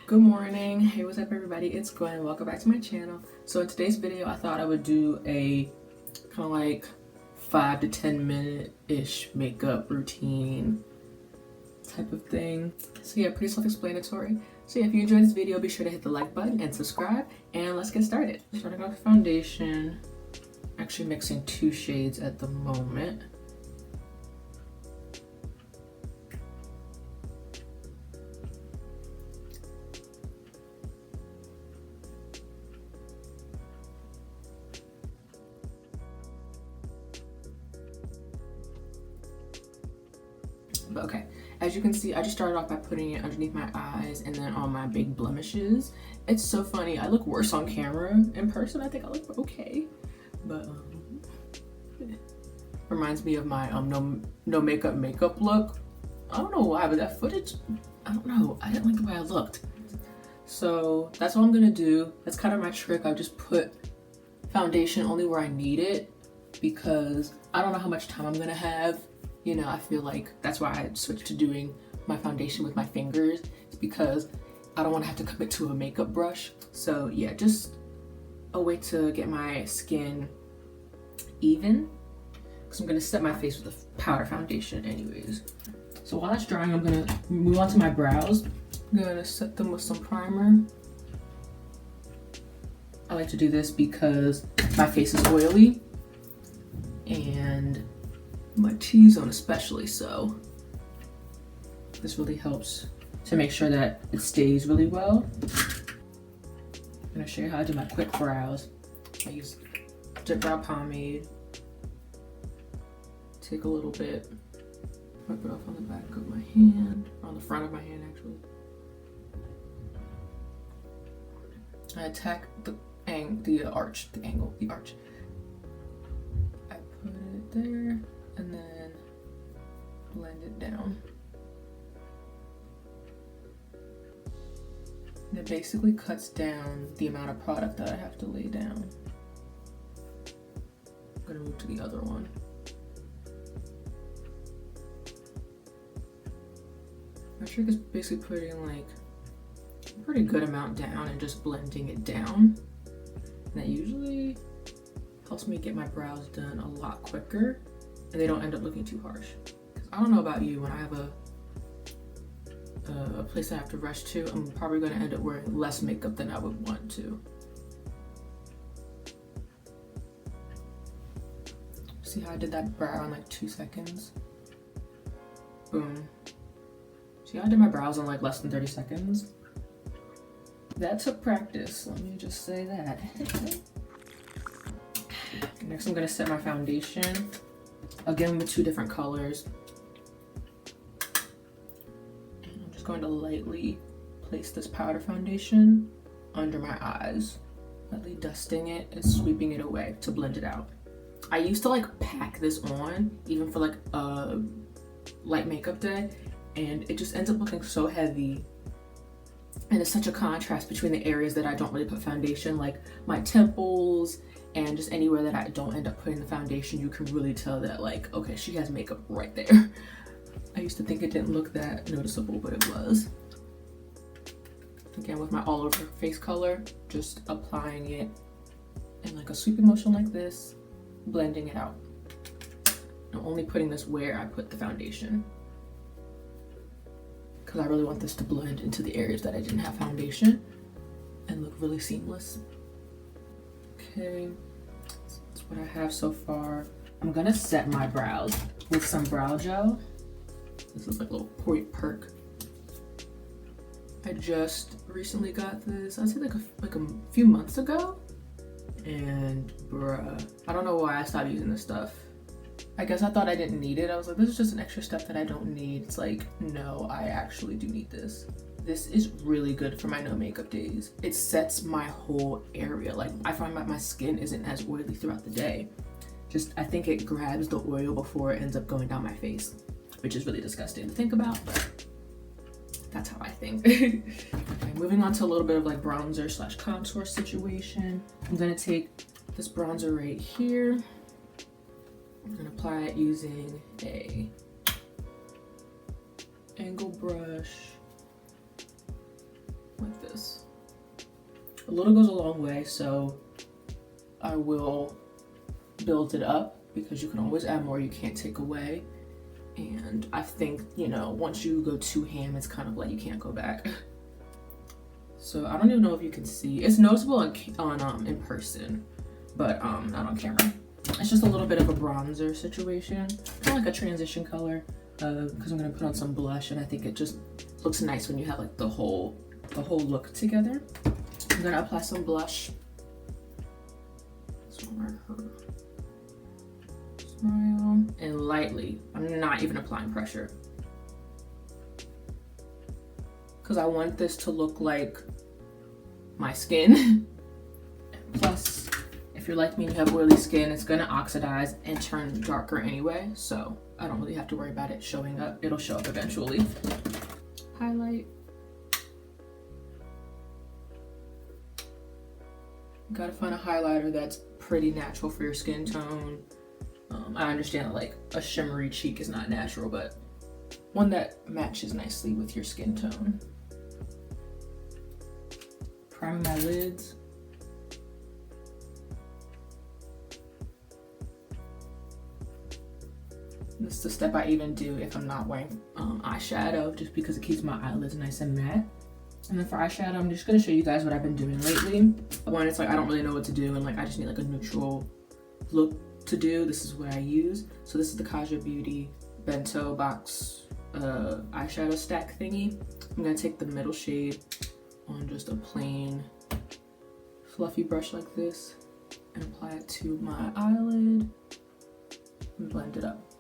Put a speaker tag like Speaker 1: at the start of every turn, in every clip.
Speaker 1: Good morning. Hey, what's up everybody? It's Gwen. Welcome back to my channel. So in today's video, I thought I would do a kind of like 5 to 10 minute-ish makeup routine type of thing. So yeah, pretty self-explanatory. So yeah, if you enjoyed this video, be sure to hit the like button and subscribe, and let's get started. Starting off with foundation. Actually mixing 2 shades at the moment. But okay, as you can see, I just started off by putting it underneath my eyes and then on my big blemishes. It's so funny, I look worse on camera. In person, I think I look okay, but reminds me of my no makeup look. I don't know why, but that footage, I don't know, I didn't like the way I looked. So that's what I'm gonna do. That's kind of my trick. I just put foundation only where I need it because I don't know how much time I'm gonna have. You know, I feel like that's why I switched to doing my foundation with my fingers. It's because I don't want to have to commit to a makeup brush. So yeah, just a way to get my skin even. Because I'm going to set my face with a powder foundation anyways. So while that's drying, I'm going to move on to my brows. I'm going to set them with some primer. I like to do this because my face is oily and my T-zone especially, so this really helps to make sure that it stays really well. I'm gonna show you how I do my quick brows. I use Dip Brow Pomade. Take a little bit, wipe it off on the back of my hand, or on the front of my hand actually. I attack the arch. I put it there. And then blend it down. And it basically cuts down the amount of product that I have to lay down. I'm gonna move to the other one. My trick is basically putting like a pretty good amount down and just blending it down. And that usually helps me get my brows done a lot quicker. And they don't end up looking too harsh. I don't know about you, when I have a place I have to rush to, I'm probably going to end up wearing less makeup than I would want to. See how I did that brow in like 2 seconds? Boom. See how I did my brows in like less than 30 seconds? That took practice, let me just say that. Next I'm going to set my foundation. Again with 2 different colors. And I'm just going to lightly place this powder foundation under my eyes. Lightly dusting it and sweeping it away to blend it out. I used to like pack this on even for like a light makeup day, and it just ends up looking so heavy. And it's such a contrast between the areas that I don't really put foundation, like my temples, and just anywhere that I don't end up putting the foundation. You can really tell that like, okay, she has makeup right there. I used to think it didn't look that noticeable, but it was. Again, with my all over face color, just applying it in like a sweeping motion like this, blending it out. I'm only putting this where I put the foundation, because I really want this to blend into the areas that I didn't have foundation and look really seamless. Okay, that's what I have so far. I'm gonna set my brows with some brow gel. This is like a little perk. I just recently got this, I'd say like a few months ago. And bruh, I don't know why I stopped using this stuff. I guess I thought I didn't need it. I was like, this is just an extra step that I don't need. It's like, no, I actually do need this. This is really good for my no makeup days. It sets my whole area. Like, I find that my skin isn't as oily throughout the day. Just, I think it grabs the oil before it ends up going down my face, which is really disgusting to think about, but that's how I think. Okay, moving on to a little bit of like bronzer slash contour situation. I'm gonna take this bronzer right here. I'm gonna apply it using a angle brush like A little goes a long way, so I will build it up because you can always add more, you can't take away. And I think, you know, once you go too ham, it's kind of like you can't go back. So I don't even know if you can see. It's noticeable on in person, but not on camera. It's just a little bit of a bronzer situation, kind of like a transition color, because I'm gonna put on some blush, and I think it just looks nice when you have like the whole look together. I'm gonna apply some blush. This one right here. Smile, and lightly. I'm not even applying pressure because I want this to look like my skin. Plus, if you're like me and you have oily skin, it's gonna oxidize and turn darker anyway, so I don't really have to worry about it showing up. It'll show up eventually. Highlight. You gotta find a highlighter that's pretty natural for your skin tone. I understand that like a shimmery cheek is not natural, but one that matches nicely with your skin tone. Priming my lids. This is the step I even do if I'm not wearing eyeshadow, just because it keeps my eyelids nice and matte. And then for eyeshadow, I'm just gonna show you guys what I've been doing lately. When it's like I don't really know what to do and like I just need like a neutral look to do, this is what I use. So this is the Kaja Beauty Bento Box eyeshadow stack thingy. I'm gonna take the middle shade on just a plain fluffy brush like this and apply it to my eyelid and blend it up.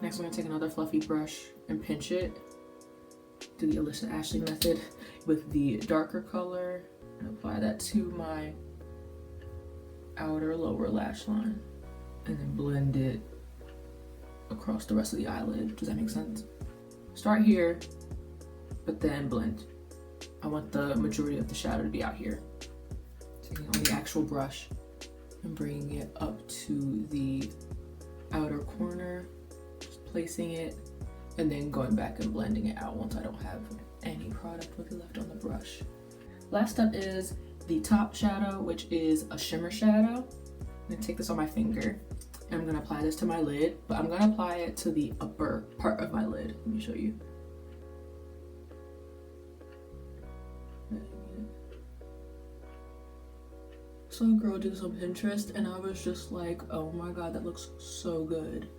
Speaker 1: Next, I'm gonna take another fluffy brush and pinch it. Do the Alyssa Ashley method with the darker color and apply that to my outer lower lash line, and then blend it across the rest of the eyelid. Does that make sense? Start here, but then blend. I want the majority of the shadow to be out here. Taking on the actual brush and bringing it up to the outer corner, just placing it, and then going back and blending it out once I don't have any product with it left on the brush. Last up is the top shadow, which is a shimmer shadow. I'm gonna take this on my finger and I'm gonna apply this to my lid, but I'm gonna apply it to the upper part of my lid. Let me show you. So a girl did this on Pinterest and I was just like, oh my god, that looks so good.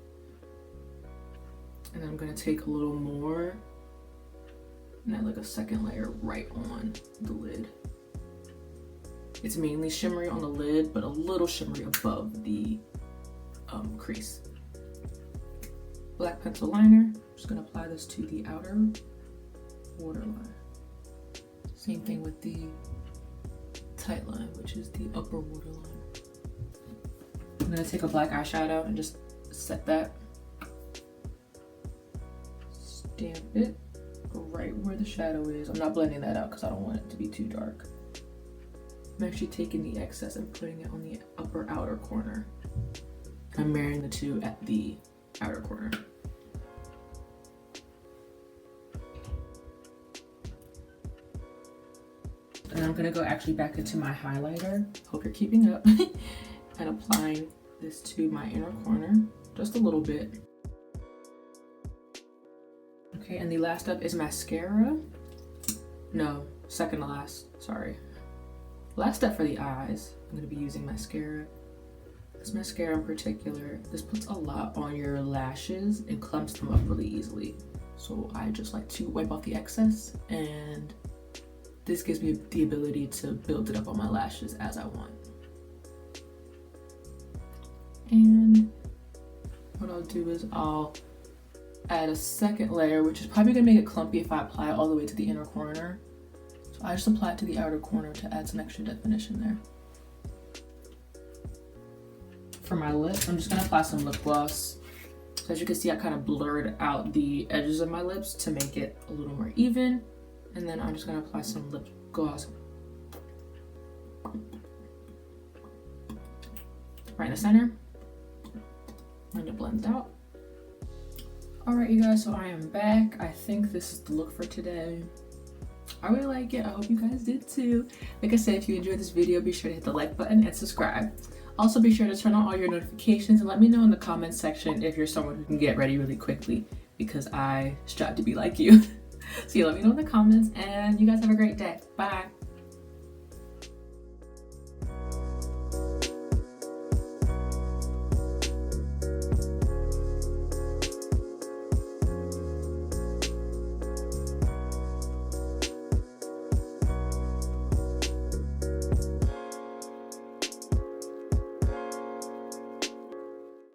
Speaker 1: And then I'm gonna take a little more and add like a second layer right on the lid. It's mainly shimmery on the lid, but a little shimmery above the crease. Black pencil liner. I'm just gonna apply this to the outer waterline. Same thing with the tight line, which is the upper waterline. I'm gonna take a black eyeshadow and just set that. Stamp it right where the shadow is. I'm not blending that out because I don't want it to be too dark. I'm actually taking the excess and putting it on the upper outer corner. I'm marrying the two at the outer corner. And I'm gonna go actually back into my highlighter, hope you're keeping up, and applying this to my inner corner, just a little bit. Okay, and the last step is mascara. No, second to last, sorry. Last step for the eyes, I'm gonna be using mascara. This mascara in particular, this puts a lot on your lashes and clumps them up really easily. So I just like to wipe off the excess, and this gives me the ability to build it up on my lashes as I want. And what I'll do is I'll add a second layer, which is probably gonna make it clumpy if I apply it all the way to the inner corner. So I just apply it to the outer corner to add some extra definition there. For my lips, I'm just gonna apply some lip gloss. So as you can see, I kind of blurred out the edges of my lips to make it a little more even. And then I'm just gonna apply some lip gloss right in the center. And it blends out. All right, you guys, so I am back. I think this is the look for today. I really like it. I hope you guys did too. Like I said, if you enjoyed this video, be sure to hit the like button and subscribe. Also, be sure to turn on all your notifications and let me know in the comments section if you're someone who can get ready really quickly, because I strive to be like you. So yeah, let me know in the comments, and you guys have a great day. Bye.